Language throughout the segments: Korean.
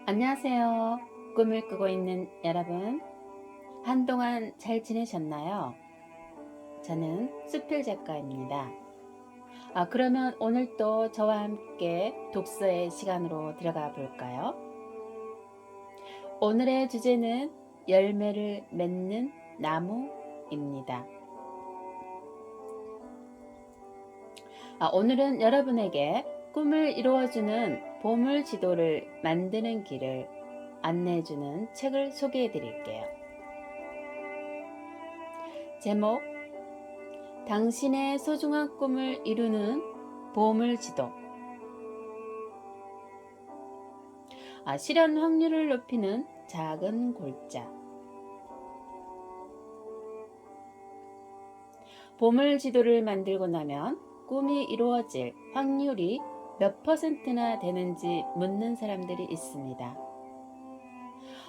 안녕하세요. 꿈을 꾸고 있는 여러분, 한동안 잘 지내셨나요? 저는 수필 작가입니다. 그러면 오늘 또 저와 함께 독서의 시간으로 들어가 볼까요? 오늘의 주제는 열매를 맺는 나무입니다. 오늘은 여러분에게 꿈을 이루어주는 보물 지도를 만드는 길을 안내해주는 책을 소개해 드릴게요. 제목, 당신의 소중한 꿈을 이루는 보물지도. 실현 확률을 높이는 작은 골자. 보물지도를 만들고 나면 꿈이 이루어질 확률이 몇 퍼센트나 되는지 묻는 사람들이 있습니다.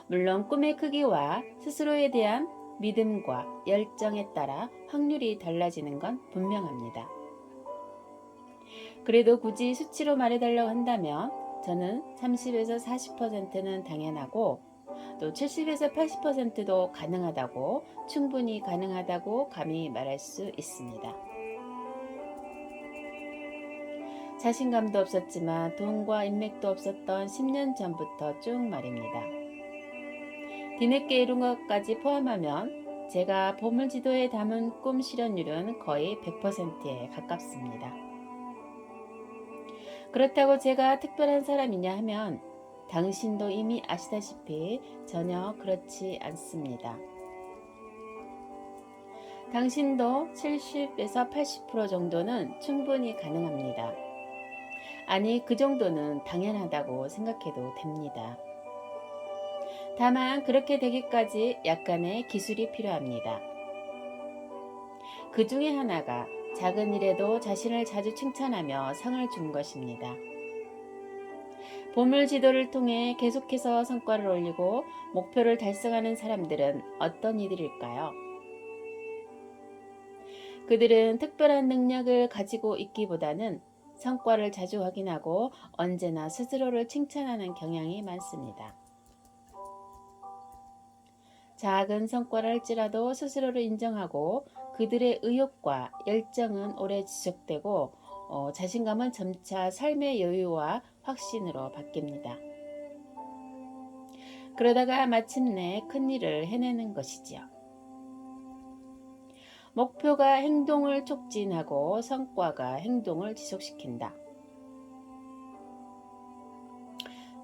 물론 꿈의 크기와 스스로에 대한 믿음과 열정에 따라 확률이 달라지는 건 분명합니다. 그래도 굳이 수치로 말해달라고 한다면 저는 30에서 40%는 당연하고 또 70에서 80%도 가능하다고, 충분히 가능하다고 감히 말할 수 있습니다. 자신감도 없었지만 돈과 인맥도 없었던 10년 전부터 쭉 말입니다. 뒤늦게 이룬 것까지 포함하면 제가 보물지도에 담은 꿈 실현율은 거의 100%에 가깝습니다. 그렇다고 제가 특별한 사람이냐 하면 당신도 이미 아시다시피 전혀 그렇지 않습니다. 당신도 70에서 80% 정도는 충분히 가능합니다. 아니, 그 정도는 당연하다고 생각해도 됩니다. 다만 그렇게 되기까지 약간의 기술이 필요합니다. 그 중에 하나가 작은 일에도 자신을 자주 칭찬하며 상을 주는 것입니다. 보물 지도를 통해 계속해서 성과를 올리고 목표를 달성하는 사람들은 어떤 이들일까요? 그들은 특별한 능력을 가지고 있기보다는 성과를 자주 확인하고 언제나 스스로를 칭찬하는 경향이 많습니다. 작은 성과를 할지라도 스스로를 인정하고 그들의 의욕과 열정은 오래 지속되고 자신감은 점차 삶의 여유와 확신으로 바뀝니다. 그러다가 마침내 큰 일을 해내는 것이지요. 목표가 행동을 촉진하고 성과가 행동을 지속시킨다.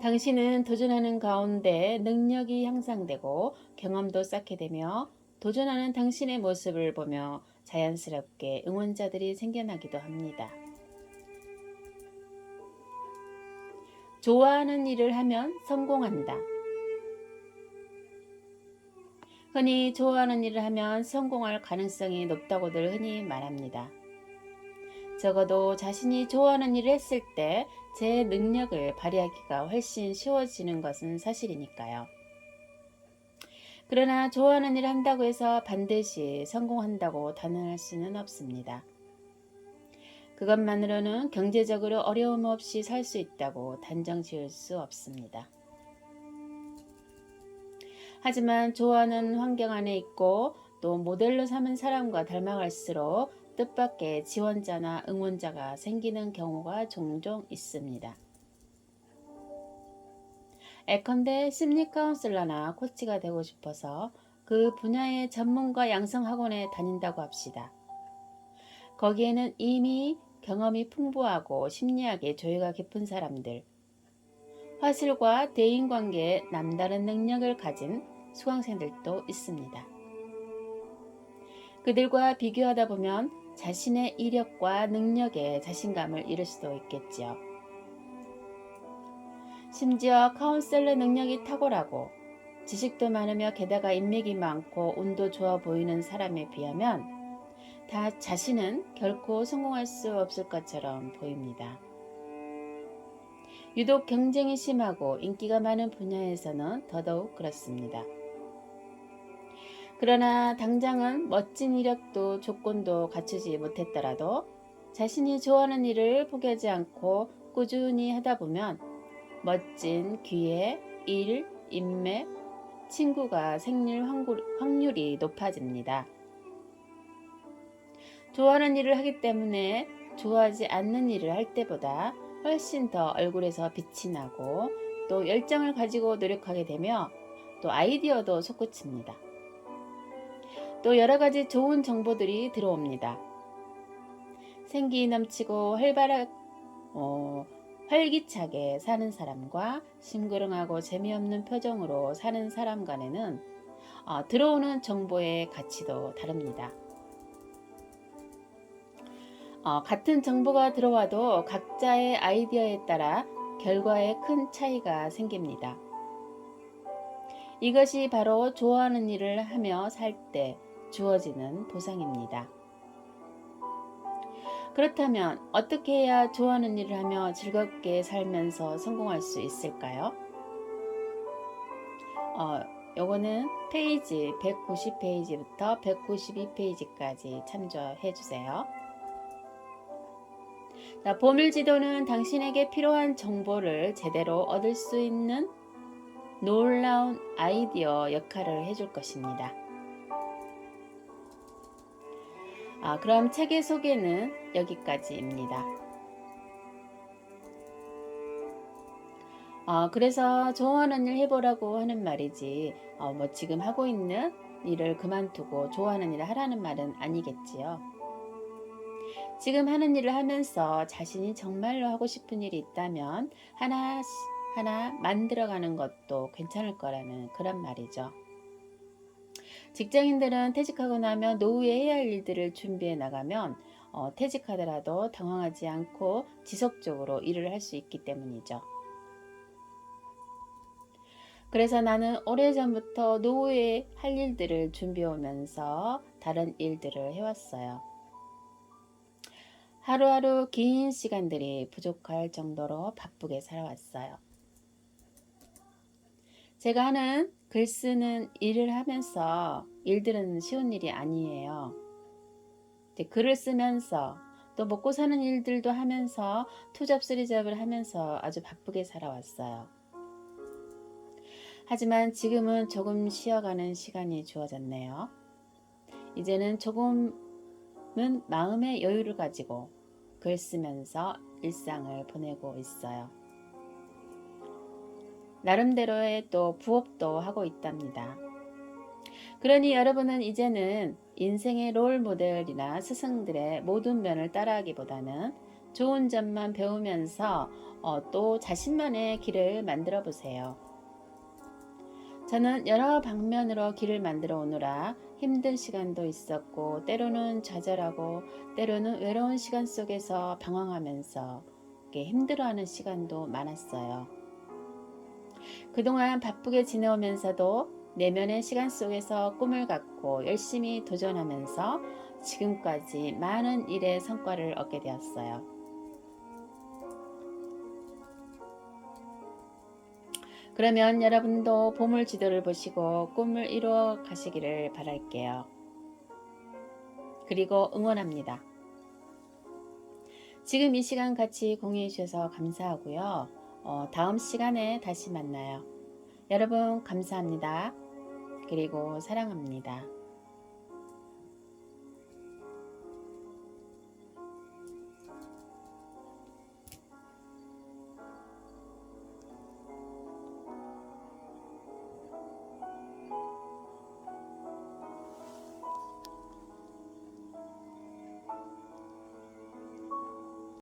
당신은 도전하는 가운데 능력이 향상되고 경험도 쌓게 되며 도전하는 당신의 모습을 보며 자연스럽게 응원자들이 생겨나기도 합니다. 좋아하는 일을 하면 성공한다. 흔히 좋아하는 일을 하면 성공할 가능성이 높다고들 흔히 말합니다. 적어도 자신이 좋아하는 일을 했을 때 제 능력을 발휘하기가 훨씬 쉬워지는 것은 사실이니까요. 그러나 좋아하는 일을 한다고 해서 반드시 성공한다고 단언할 수는 없습니다. 그것만으로는 경제적으로 어려움 없이 살 수 있다고 단정 지을 수 없습니다. 하지만 좋아하는 환경 안에 있고 또 모델로 삼은 사람과 닮아갈수록 뜻밖의 지원자나 응원자가 생기는 경우가 종종 있습니다. 예컨대 심리 카운슬러나 코치가 되고 싶어서 그 분야의 전문가 양성 학원에 다닌다고 합시다. 거기에는 이미 경험이 풍부하고 심리학의 조예가 깊은 사람들, 화술과 대인관계에 남다른 능력을 가진 수강생들도 있습니다. 그들과 비교하다 보면 자신의 이력과 능력에 자신감을 잃을 수도 있겠지요. 심지어 카운셀러 능력이 탁월하고 지식도 많으며 게다가 인맥이 많고 운도 좋아 보이는 사람에 비하면 자신은 결코 성공할 수 없을 것처럼 보입니다. 유독 경쟁이 심하고 인기가 많은 분야에서는 더더욱 그렇습니다. 그러나 당장은 멋진 이력도 조건도 갖추지 못했더라도 자신이 좋아하는 일을 포기하지 않고 꾸준히 하다 보면 멋진 기회, 일, 인맥, 친구가 생길 확률이 높아집니다. 좋아하는 일을 하기 때문에 좋아하지 않는 일을 할 때보다 훨씬 더 얼굴에서 빛이 나고 또 열정을 가지고 노력하게 되며 또 아이디어도 솟구칩니다. 또 여러 가지 좋은 정보들이 들어옵니다. 생기 넘치고 활기차게 사는 사람과 심그렁하고 재미없는 표정으로 사는 사람 간에는 들어오는 정보의 가치도 다릅니다. 같은 정보가 들어와도 각자의 아이디어에 따라 결과에 큰 차이가 생깁니다. 이것이 바로 좋아하는 일을 하며 살 때 주어지는 보상입니다. 그렇다면 어떻게 해야 좋아하는 일을 하며 즐겁게 살면서 성공할 수 있을까요? 요거는 페이지 190페이지부터 192페이지까지 참조해 주세요. 자, 보물지도는 당신에게 필요한 정보를 제대로 얻을 수 있는 놀라운 아이디어 역할을 해줄 것입니다. 그럼 책의 소개는 여기까지입니다. 그래서 좋아하는 일 해보라고 하는 말이지 지금 하고 있는 일을 그만두고 좋아하는 일을 하라는 말은 아니겠지요. 지금 하는 일을 하면서 자신이 정말로 하고 싶은 일이 있다면 하나 만들어가는 것도 괜찮을 거라는 그런 말이죠. 직장인들은 퇴직하고 나면 노후에 해야 할 일들을 준비해 나가면 퇴직하더라도 당황하지 않고 지속적으로 일을 할 수 있기 때문이죠. 그래서 나는 오래전부터 노후에 할 일들을 준비해 오면서 다른 일들을 해왔어요. 하루하루 긴 시간들이 부족할 정도로 바쁘게 살아왔어요. 제가 하는 글 쓰는 일을 하면서 일들은 쉬운 일이 아니에요. 글을 쓰면서 또 먹고 사는 일들도 하면서 투잡 쓰리잡을 하면서 아주 바쁘게 살아왔어요. 하지만 지금은 조금 쉬어가는 시간이 주어졌네요. 이제는 조금은 마음의 여유를 가지고 글 쓰면서 일상을 보내고 있어요. 나름대로의 또 부업도 하고 있답니다. 그러니 여러분은 이제는 인생의 롤 모델이나 스승들의 모든 면을 따라하기보다는 좋은 점만 배우면서 또 자신만의 길을 만들어 보세요. 저는 여러 방면으로 길을 만들어 오느라 힘든 시간도 있었고 때로는 좌절하고 때로는 외로운 시간 속에서 방황하면서 힘들어하는 시간도 많았어요. 그동안 바쁘게 지내오면서도 내면의 시간 속에서 꿈을 갖고 열심히 도전하면서 지금까지 많은 일의 성과를 얻게 되었어요. 그러면 여러분도 보물지도를 보시고 꿈을 이루어 가시기를 바랄게요. 그리고 응원합니다. 지금 이 시간 같이 공유해 주셔서 감사하고요. 다음 시간에 다시 만나요. 여러분 감사합니다. 그리고 사랑합니다.